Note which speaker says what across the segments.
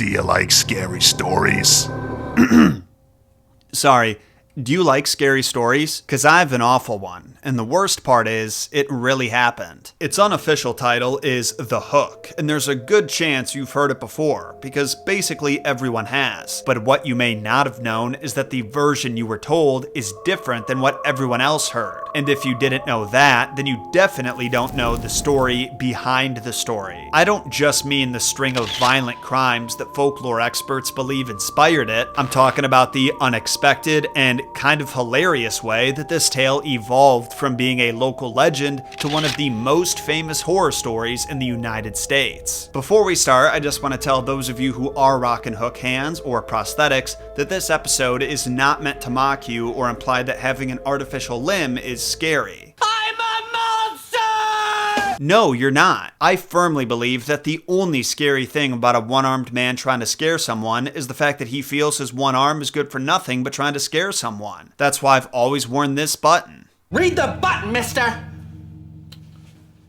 Speaker 1: Do you like scary stories?
Speaker 2: Sorry, do you like scary stories? Because I have an awful one, and the worst part is, it really happened. Its unofficial title is The Hook, and there's a good chance you've heard it before, because basically everyone has. But what you may not have known is that the version you were told is different than what everyone else heard. And if you didn't know that, then you definitely don't know the story behind the story. I don't just mean the string of violent crimes that folklore experts believe inspired it. I'm talking about the unexpected and kind of hilarious way that this tale evolved from being a local legend to one of the most famous horror stories in the United States. Before we start, I just want to tell those of you who are rocking hook hands or prosthetics that this episode is not meant to mock you or imply that having an artificial limb is scary.
Speaker 3: I'm a monster!
Speaker 2: No, you're not. I firmly believe that the only scary thing about a one-armed man trying to scare someone is the fact that he feels his one arm is good for nothing but trying to scare someone. That's why I've always worn this button.
Speaker 3: Read the button, mister!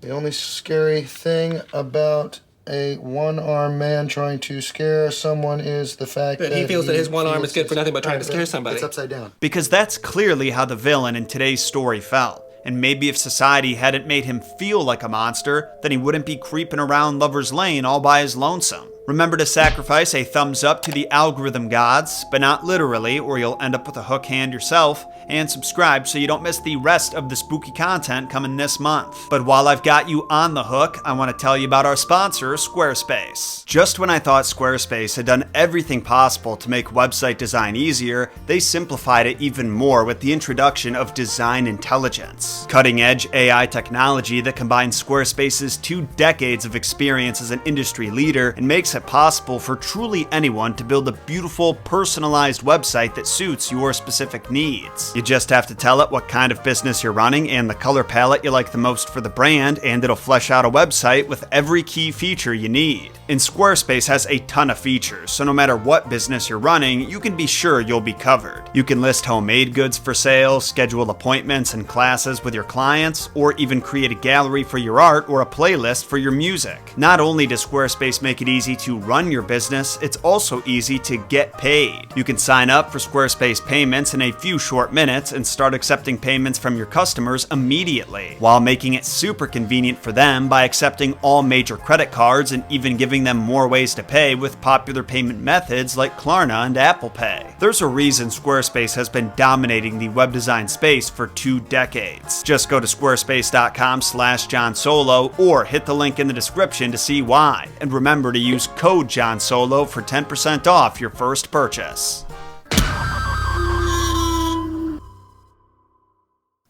Speaker 4: The only scary thing about a one-armed man trying to scare someone is the fact that
Speaker 3: he feels that his one arm is good for nothing but trying to scare somebody.
Speaker 4: It's upside down.
Speaker 2: Because that's clearly how the villain in today's story felt. And maybe if society hadn't made him feel like a monster, then he wouldn't be creeping around Lover's Lane all by his lonesome. Remember to sacrifice a thumbs up to the algorithm gods, but not literally, or you'll end up with a hook hand yourself, and subscribe so you don't miss the rest of the spooky content coming this month. But while I've got you on the hook, I want to tell you about our sponsor, Squarespace. Just when I thought Squarespace had done everything possible to make website design easier, they simplified it even more with the introduction of design intelligence. Cutting-edge AI technology that combines Squarespace's 2 decades of experience as an industry leader and makes it possible for truly anyone to build a beautiful, personalized website that suits your specific needs. You just have to tell it what kind of business you're running and the color palette you like the most for the brand, and it'll flesh out a website with every key feature you need. And Squarespace has a ton of features, so no matter what business you're running, you can be sure you'll be covered. You can list homemade goods for sale, schedule appointments and classes with your clients, or even create a gallery for your art or a playlist for your music. Not only does Squarespace make it easy to run your business, it's also easy to get paid. You can sign up for Squarespace payments in a few short minutes and start accepting payments from your customers immediately, while making it super convenient for them by accepting all major credit cards and even giving them more ways to pay with popular payment methods like Klarna and Apple Pay. There's a reason Squarespace has been dominating the web design space for 2 decades. Just go to squarespace.com/JohnSolo or hit the link in the description to see why. And remember to use code JohnSolo for 10% off your first purchase.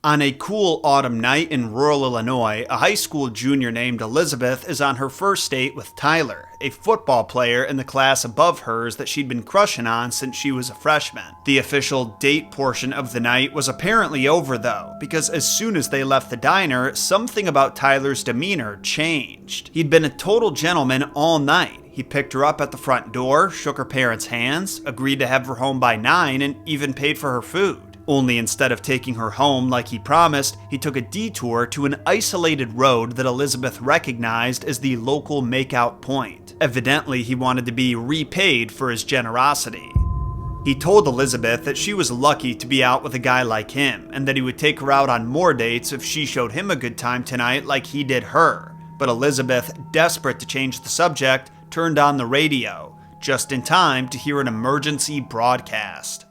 Speaker 2: On a cool autumn night in rural Illinois, a high school junior named Elizabeth is on her first date with Tyler, a football player in the class above hers that she'd been crushing on since she was a freshman. The official date portion of the night was apparently over though, because as soon as they left the diner, something about Tyler's demeanor changed. He'd been a total gentleman all night. He picked her up at the front door, shook her parents' hands, agreed to have her home by 9, and even paid for her food. Only instead of taking her home like he promised, he took a detour to an isolated road that Elizabeth recognized as the local makeout point. Evidently, he wanted to be repaid for his generosity. He told Elizabeth that she was lucky to be out with a guy like him, and that he would take her out on more dates if she showed him a good time tonight like he did her. But Elizabeth, desperate to change the subject, turned on the radio, just in time to hear an emergency broadcast.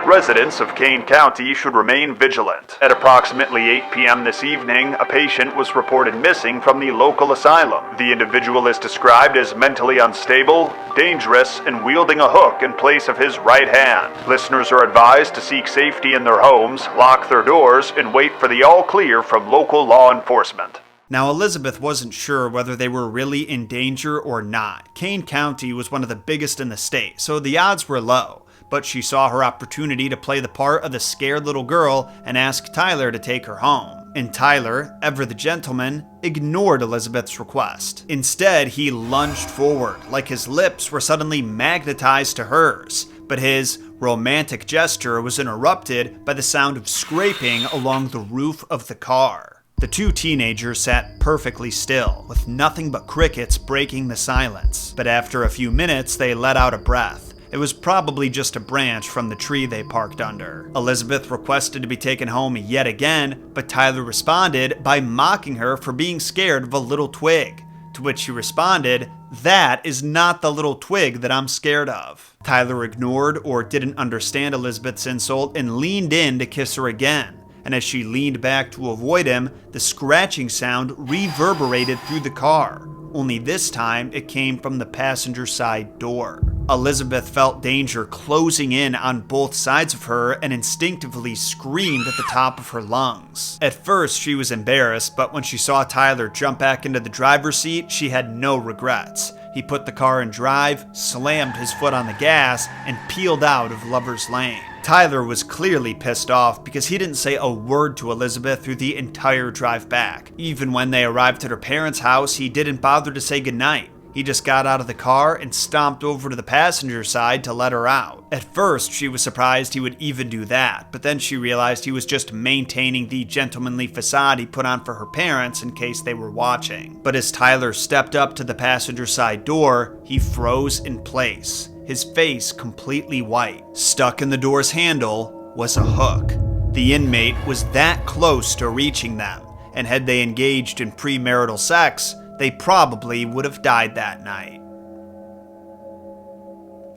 Speaker 1: Residents of Kane County should remain vigilant. At approximately 8 p.m. this evening, a patient was reported missing from the local asylum. The individual is described as mentally unstable, dangerous, and wielding a hook in place of his right hand. Listeners are advised to seek safety in their homes, lock their doors, and wait for the all clear from local law enforcement.
Speaker 2: Now, Elizabeth wasn't sure whether they were really in danger or not. Kane County was one of the biggest in the state, so the odds were low. But she saw her opportunity to play the part of the scared little girl and ask Tyler to take her home. And Tyler, ever the gentleman, ignored Elizabeth's request. Instead, he lunged forward, like his lips were suddenly magnetized to hers. But his romantic gesture was interrupted by the sound of scraping along the roof of the car. The two teenagers sat perfectly still, with nothing but crickets breaking the silence. But after a few minutes, they let out a breath. It was probably just a branch from the tree they parked under. Elizabeth requested to be taken home yet again, but Tyler responded by mocking her for being scared of a little twig. To which she responded, "That is not the little twig that I'm scared of." Tyler ignored or didn't understand Elizabeth's insult and leaned in to kiss her again. And as she leaned back to avoid him, the scratching sound reverberated through the car. Only this time, it came from the passenger side door. Elizabeth felt danger closing in on both sides of her and instinctively screamed at the top of her lungs. At first, she was embarrassed, but when she saw Tyler jump back into the driver's seat, she had no regrets. He put the car in drive, slammed his foot on the gas, and peeled out of Lover's Lane. Tyler was clearly pissed off because he didn't say a word to Elizabeth through the entire drive back. Even when they arrived at her parents' house, he didn't bother to say goodnight. He just got out of the car and stomped over to the passenger side to let her out. At first, she was surprised he would even do that, but then she realized he was just maintaining the gentlemanly facade he put on for her parents in case they were watching. But as Tyler stepped up to the passenger side door, he froze in place, his face completely white. Stuck in the door's handle was a hook. The inmate was that close to reaching them, and had they engaged in premarital sex, they probably would have died that night.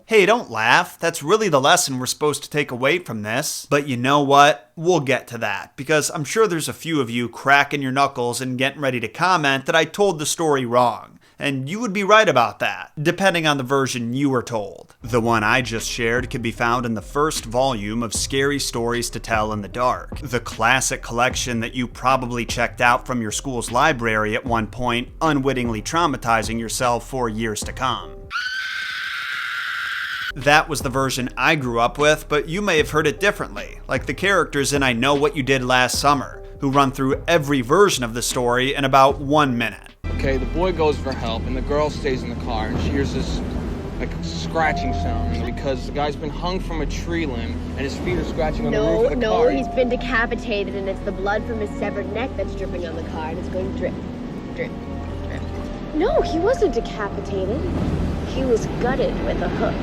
Speaker 2: Hey, don't laugh. That's really the lesson we're supposed to take away from this. But you know what? We'll get to that, because I'm sure there's a few of you cracking your knuckles and getting ready to comment that I told the story wrong. And you would be right about that, depending on the version you were told. The one I just shared can be found in the first volume of Scary Stories to Tell in the Dark, the classic collection that you probably checked out from your school's library at one point, unwittingly traumatizing yourself for years to come. That was the version I grew up with, but you may have heard it differently, like the characters in I Know What You Did Last Summer, who run through every version of the story in about 1 minute.
Speaker 5: Okay, the boy goes for help, and the girl stays in the car, and she hears this, like, scratching sound, because the guy's been hung from a tree limb, and his feet are scratching on the roof of the car.
Speaker 6: No, he's been decapitated, and it's the blood from his severed neck that's dripping on the car, and it's going drip, drip, drip. No, he wasn't decapitated. He was gutted with a hook.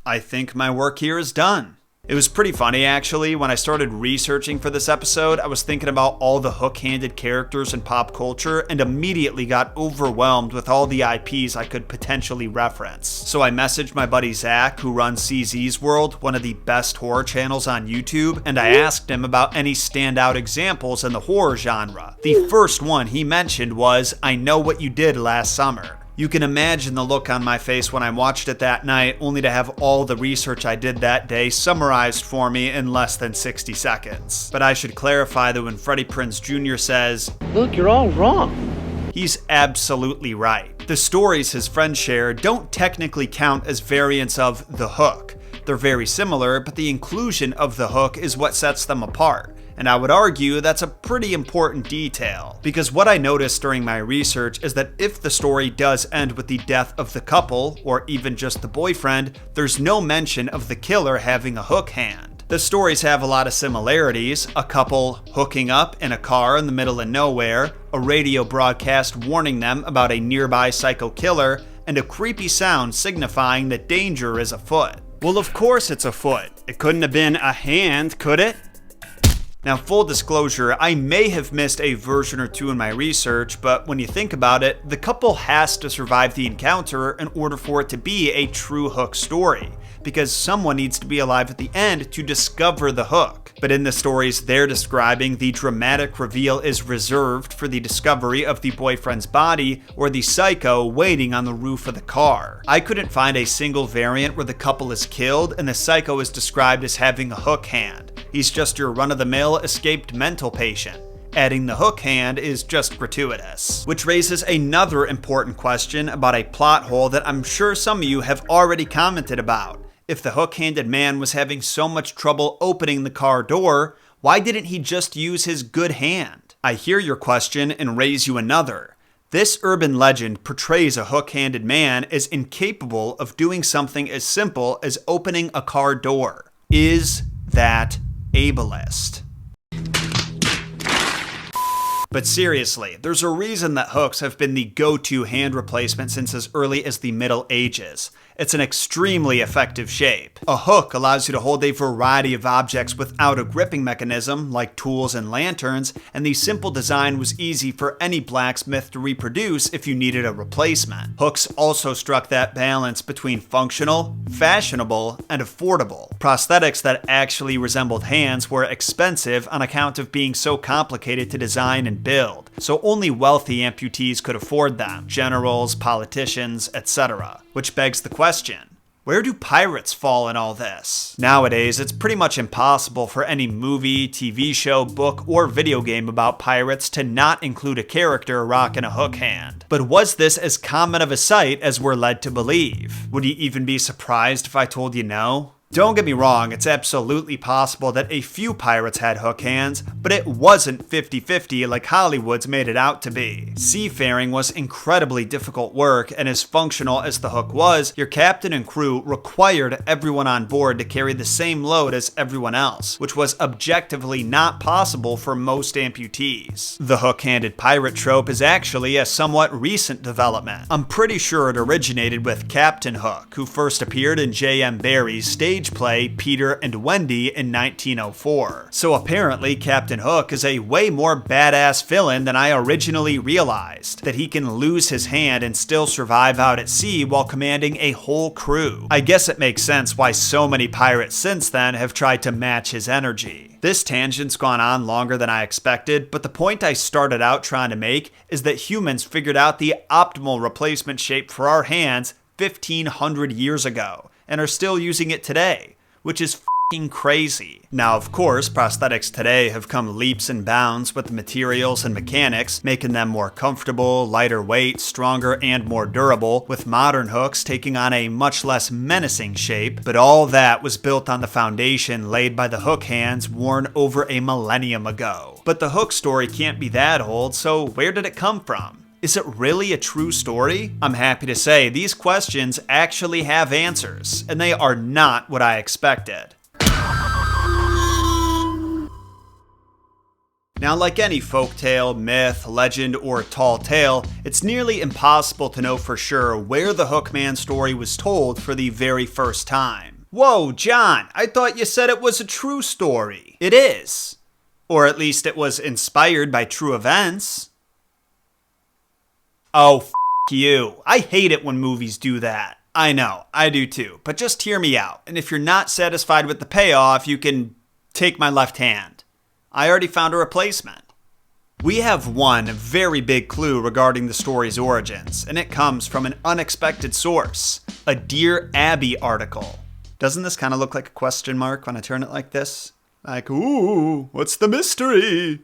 Speaker 2: I think my work here is done. It was pretty funny, actually. When I started researching for this episode, I was thinking about all the hook-handed characters in pop culture and immediately got overwhelmed with all the IPs I could potentially reference. So I messaged my buddy Zach, who runs CZ's World, one of the best horror channels on YouTube, and I asked him about any standout examples in the horror genre. The first one he mentioned was I Know What You Did Last Summer. You can imagine the look on my face when I watched it that night, only to have all the research I did that day summarized for me in less than 60 seconds. But I should clarify that when Freddie Prinze Jr. says,
Speaker 7: "Look, you're all wrong,"
Speaker 2: he's absolutely right. The stories his friends share don't technically count as variants of The Hook. They're very similar, but the inclusion of the hook is what sets them apart. And I would argue that's a pretty important detail, because what I noticed during my research is that if the story does end with the death of the couple, or even just the boyfriend, there's no mention of the killer having a hook hand. The stories have a lot of similarities: a couple hooking up in a car in the middle of nowhere, a radio broadcast warning them about a nearby psycho killer, and a creepy sound signifying that danger is afoot. Well, of course it's afoot. It couldn't have been a hand, could it? Now, full disclosure, I may have missed a version or two in my research, but when you think about it, the couple has to survive the encounter in order for it to be a true hook story, because someone needs to be alive at the end to discover the hook. But in the stories they're describing, the dramatic reveal is reserved for the discovery of the boyfriend's body or the psycho waiting on the roof of the car. I couldn't find a single variant where the couple is killed and the psycho is described as having a hook hand. He's just your run-of-the-mill escaped mental patient. Adding the hook hand is just gratuitous. Which raises another important question about a plot hole that I'm sure some of you have already commented about. If the hook-handed man was having so much trouble opening the car door, why didn't he just use his good hand? I hear your question and raise you another. This urban legend portrays a hook-handed man as incapable of doing something as simple as opening a car door. Is that ableist? But seriously, there's a reason that hooks have been the go-to hand replacement since as early as the Middle Ages. It's an extremely effective shape. A hook allows you to hold a variety of objects without a gripping mechanism, like tools and lanterns, and the simple design was easy for any blacksmith to reproduce if you needed a replacement. Hooks also struck that balance between functional, fashionable, and affordable. Prosthetics that actually resembled hands were expensive on account of being so complicated to design and build, so only wealthy amputees could afford them, generals, politicians, etc. Which begs the question, where do pirates fall in all this? Nowadays, it's pretty much impossible for any movie, TV show, book, or video game about pirates to not include a character rocking a hook hand. But was this as common of a sight as we're led to believe? Would you even be surprised if I told you no? Don't get me wrong, it's absolutely possible that a few pirates had hook hands, but it wasn't 50-50 like Hollywood's made it out to be. Seafaring was incredibly difficult work, and as functional as the hook was, your captain and crew required everyone on board to carry the same load as everyone else, which was objectively not possible for most amputees. The hook-handed pirate trope is actually a somewhat recent development. I'm pretty sure it originated with Captain Hook, who first appeared in J.M. Barrie's stage play Peter and Wendy in 1904. So apparently Captain Hook is a way more badass villain than I originally realized, that he can lose his hand and still survive out at sea while commanding a whole crew. I guess it makes sense why so many pirates since then have tried to match his energy. This tangent's gone on longer than I expected, but the point I started out trying to make is that humans figured out the optimal replacement shape for our hands 1,500 years ago, and are still using it today, which is f***ing crazy. Now, of course, prosthetics today have come leaps and bounds with the materials and mechanics, making them more comfortable, lighter weight, stronger, and more durable, with modern hooks taking on a much less menacing shape, but all that was built on the foundation laid by the hook hands worn over a millennium ago. But the hook story can't be that old, so where did it come from? Is it really a true story? I'm happy to say these questions actually have answers, and they are not what I expected. Now, like any folktale, myth, legend, or tall tale, it's nearly impossible to know for sure where the HOOKMAN story was told for the very first time. Whoa, John, I thought you said it was a true story. It is. Or at least it was inspired by true events. Oh, f*** you. I hate it when movies do that. I know, I do too, but just hear me out, and if you're not satisfied with the payoff, you can take my left hand. I already found a replacement. We have one very big clue regarding the story's origins, and it comes from an unexpected source, a Dear Abby article. Doesn't this kind of look like a question mark when I turn it like this? Like, ooh, what's the mystery?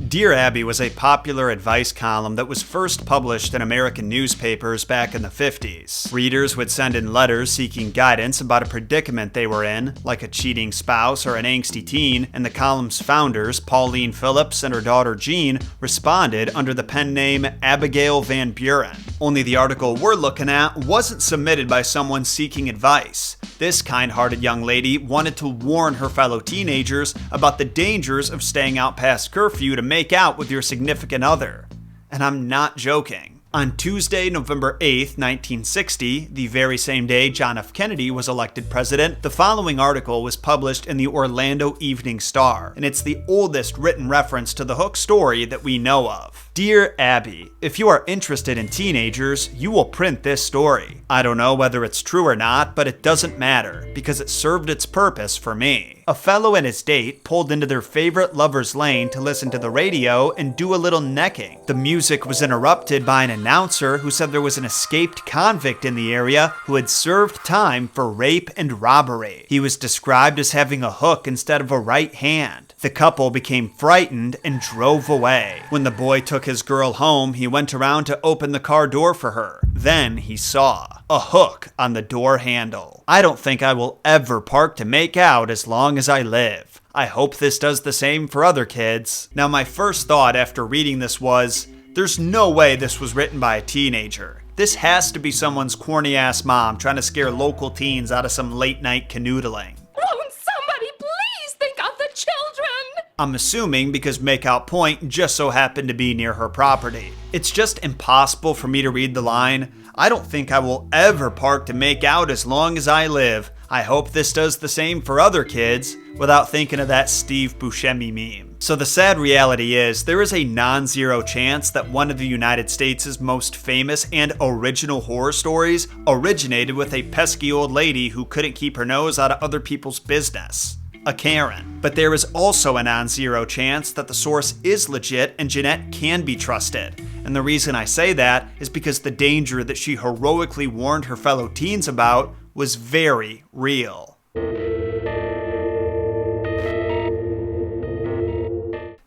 Speaker 2: Dear Abby was a popular advice column that was first published in American newspapers back in the 50s. Readers would send in letters seeking guidance about a predicament they were in, like a cheating spouse or an angsty teen, and the column's founders, Pauline Phillips and her daughter Jean, responded under the pen name Abigail Van Buren. Only the article we're looking at wasn't submitted by someone seeking advice. This kind-hearted young lady wanted to warn her fellow teenagers about the dangers of staying out past curfew to make out with your significant other. And I'm not joking. On Tuesday, November 8th, 1960, the very same day John F. Kennedy was elected president, the following article was published in the Orlando Evening Star, and it's the oldest written reference to the Hook story that we know of. Dear Abby, if you are interested in teenagers, you will print this story. I don't know whether it's true or not, but it doesn't matter, because it served its purpose for me. A fellow and his date pulled into their favorite lover's lane to listen to the radio and do a little necking. The music was interrupted by an announcer who said there was an escaped convict in the area who had served time for rape and robbery. He was described as having a hook instead of a right hand. The couple became frightened and drove away. When the boy took his girl home, he went around to open the car door for her. Then he saw a hook on the door handle. I don't think I will ever park to make out as long as I live. I hope this does the same for other kids. Now, my first thought after reading this was, there's no way this was written by a teenager. This has to be someone's corny-ass mom trying to scare local teens out of some late-night canoodling.
Speaker 7: Won't somebody please think of the children?
Speaker 2: I'm assuming because Makeout Point just so happened to be near her property. It's just impossible for me to read the line, "I don't think I will ever park to make out as long as I live. I hope this does the same for other kids," without thinking of that Steve Buscemi meme. So the sad reality is, there is a non-zero chance that one of the United States' most famous and original horror stories originated with a pesky old lady who couldn't keep her nose out of other people's business. A Karen. But there is also a non-zero chance that the source is legit and Jeanette can be trusted. And the reason I say that is because the danger that she heroically warned her fellow teens about was very real.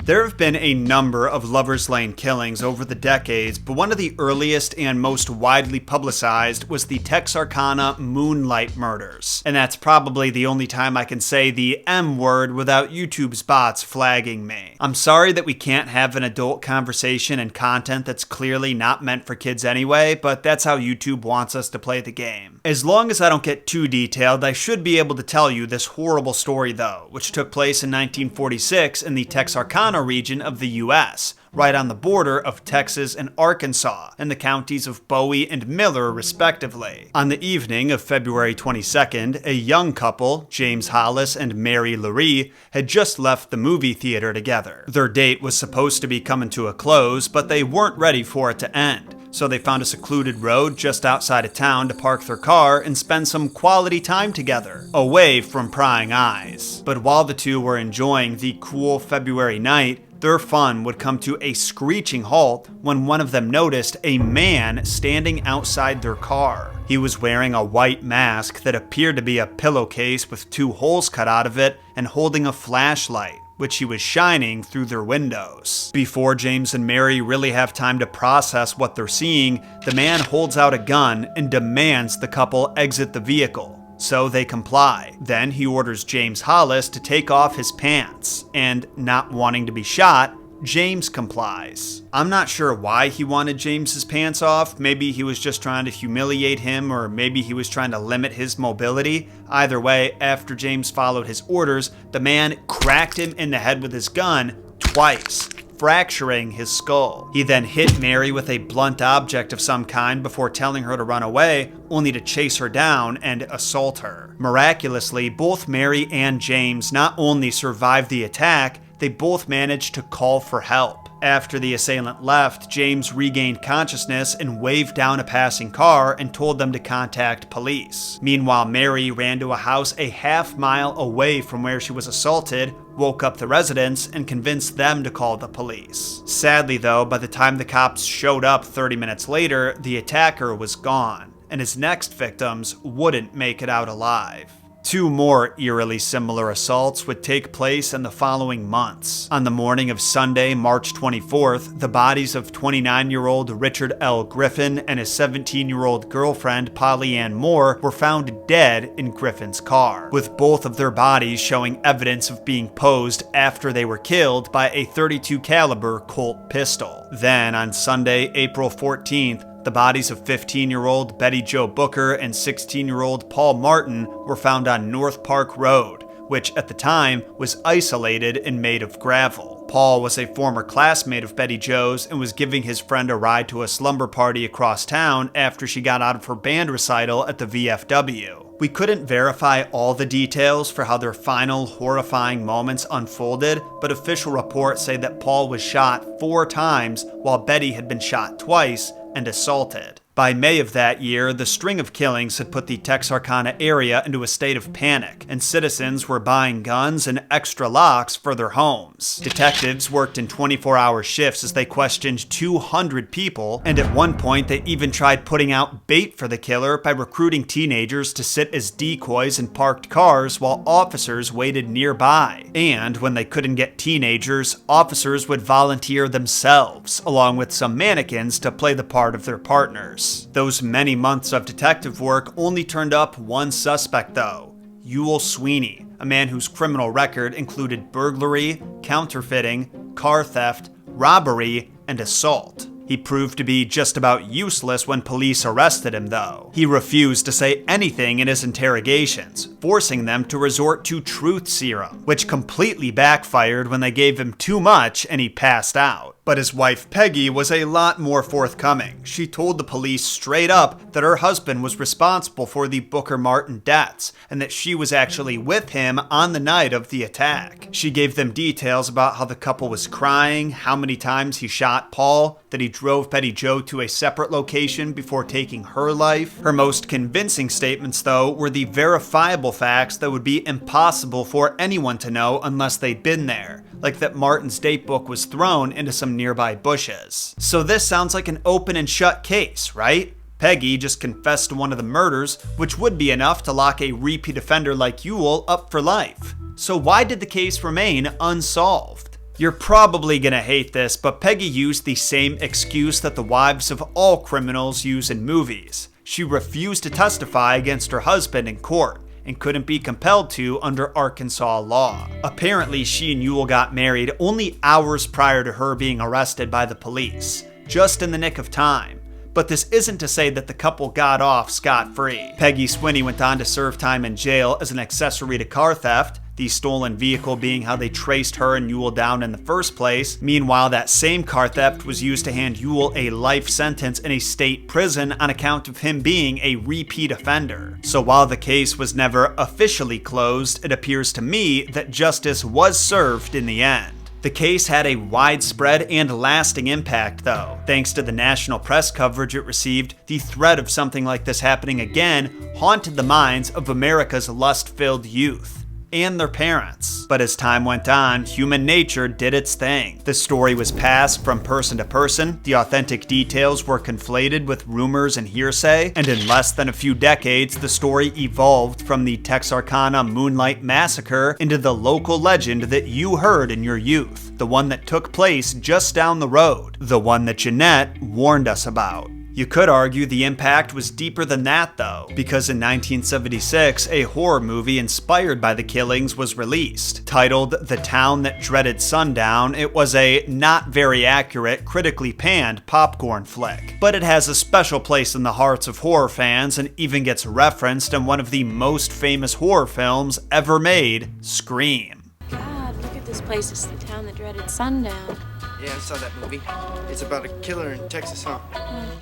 Speaker 2: There have been a number of Lover's Lane killings over the decades, but one of the earliest and most widely publicized was the Texarkana Moonlight murders. And that's probably the only time I can say the M word without YouTube's bots flagging me. I'm sorry that we can't have an adult conversation and content that's clearly not meant for kids anyway, but that's how YouTube wants us to play the game. As long as I don't get too detailed, I should be able to tell you this horrible story though, which took place in 1946 in the Texarkana region of the US, right on the border of Texas and Arkansas, in the counties of Bowie and Miller, respectively. On the evening of February 22nd, a young couple, James Hollis and Mary Lurie, had just left the movie theater together. Their date was supposed to be coming to a close, but they weren't ready for it to end. So they found a secluded road just outside of town to park their car and spend some quality time together, away from prying eyes. But while the two were enjoying the cool February night, their fun would come to a screeching halt when one of them noticed a man standing outside their car. He was wearing a white mask that appeared to be a pillowcase with 2 holes cut out of it and holding a flashlight, which he was shining through their windows. Before James and Mary really have time to process what they're seeing, the man holds out a gun and demands the couple exit the vehicle. So they comply. Then he orders James Hollis to take off his pants, and not wanting to be shot, James complies. I'm not sure why he wanted James's pants off. Maybe he was just trying to humiliate him, or maybe he was trying to limit his mobility. Either way, after James followed his orders, the man cracked him in the head with his gun twice, fracturing his skull. He then hit Mary with a blunt object of some kind before telling her to run away, only to chase her down and assault her. Miraculously, both Mary and James not only survived the attack, they both managed to call for help. After the assailant left, James regained consciousness and waved down a passing car and told them to contact police. Meanwhile, Mary ran to a house a half-mile away from where she was assaulted, woke up the residents, and convinced them to call the police. Sadly though, by the time the cops showed up 30 minutes later, the attacker was gone, and his next victims wouldn't make it out alive. 2 more eerily similar assaults would take place in the following months. On the morning of Sunday, March 24th, the bodies of 29-year-old Richard L. Griffin and his 17-year-old girlfriend, Polly Ann Moore, were found dead in Griffin's car, with both of their bodies showing evidence of being posed after they were killed by a .32 caliber Colt pistol. Then, on Sunday, April 14th, the bodies of 15-year-old Betty Jo Booker and 16-year-old Paul Martin were found on North Park Road, which at the time was isolated and made of gravel. Paul was a former classmate of Betty Jo's and was giving his friend a ride to a slumber party across town after she got out of her band recital at the VFW. We couldn't verify all the details for how their final horrifying moments unfolded, but official reports say that Paul was shot 4 times while Betty had been shot twice and assaulted. By May of that year, the string of killings had put the Texarkana area into a state of panic, and citizens were buying guns and extra locks for their homes. Detectives worked in 24-hour shifts as they questioned 200 people, and at one point they even tried putting out bait for the killer by recruiting teenagers to sit as decoys in parked cars while officers waited nearby. And when they couldn't get teenagers, officers would volunteer themselves, along with some mannequins to play the part of their partners. Those many months of detective work only turned up one suspect though, Ewell Sweeney, a man whose criminal record included burglary, counterfeiting, car theft, robbery, and assault. He proved to be just about useless when police arrested him though. He refused to say anything in his interrogations, forcing them to resort to truth serum, which completely backfired when they gave him too much and he passed out. But his wife Peggy was a lot more forthcoming. She told the police straight up that her husband was responsible for the Booker Martin deaths and that she was actually with him on the night of the attack. She gave them details about how the couple was crying, how many times he shot Paul, that he drove Betty Jo to a separate location before taking her life. Her most convincing statements, though, were the verifiable facts that would be impossible for anyone to know unless they'd been there, like that Martin's datebook was thrown into some nearby bushes. So this sounds like an open and shut case, right? Peggy just confessed to one of the murders, which would be enough to lock a repeat offender like Ewell up for life. So why did the case remain unsolved? You're probably gonna hate this, but Peggy used the same excuse that the wives of all criminals use in movies. She refused to testify against her husband in court and couldn't be compelled to under Arkansas law. Apparently, she and Ewell got married only hours prior to her being arrested by the police, just in the nick of time. But this isn't to say that the couple got off scot-free. Peggy Swinney went on to serve time in jail as an accessory to car theft, the stolen vehicle being how they traced her and Ewell down in the first place. Meanwhile, that same car theft was used to hand Ewell a life sentence in a state prison on account of him being a repeat offender. So while the case was never officially closed, it appears to me that justice was served in the end. The case had a widespread and lasting impact, though. Thanks to the national press coverage it received, the threat of something like this happening again haunted the minds of America's lust-filled youth and their parents. But as time went on, human nature did its thing. The story was passed from person to person, the authentic details were conflated with rumors and hearsay, and in less than a few decades, the story evolved from the Texarkana Moonlight Massacre into the local legend that you heard in your youth, the one that took place just down the road, the one that Jeanette warned us about. You could argue the impact was deeper than that, though, because in 1976, a horror movie inspired by the killings was released. Titled The Town That Dreaded Sundown, it was a not very accurate, critically panned popcorn flick. But it has a special place in the hearts of horror fans and even gets referenced in one of the most famous horror films ever made, Scream.
Speaker 7: God, look at this place. It's the town that dreaded sundown.
Speaker 8: Yeah, I saw that movie. It's about a killer in Texas, huh?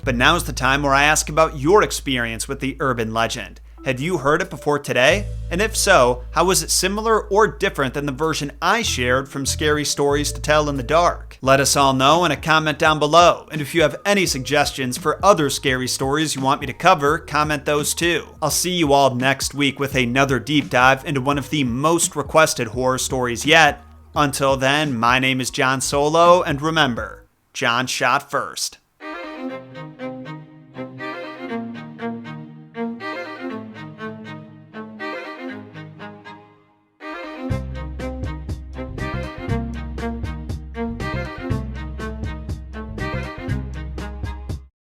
Speaker 2: But now's the time where I ask about your experience with the urban legend. Had you heard it before today? And if so, how was it similar or different than the version I shared from Scary Stories to Tell in the Dark? Let us all know in a comment down below. And if you have any suggestions for other scary stories you want me to cover, comment those too. I'll see you all next week with another deep dive into one of the most requested horror stories yet. Until then, my name is John Solo, and remember, John shot first.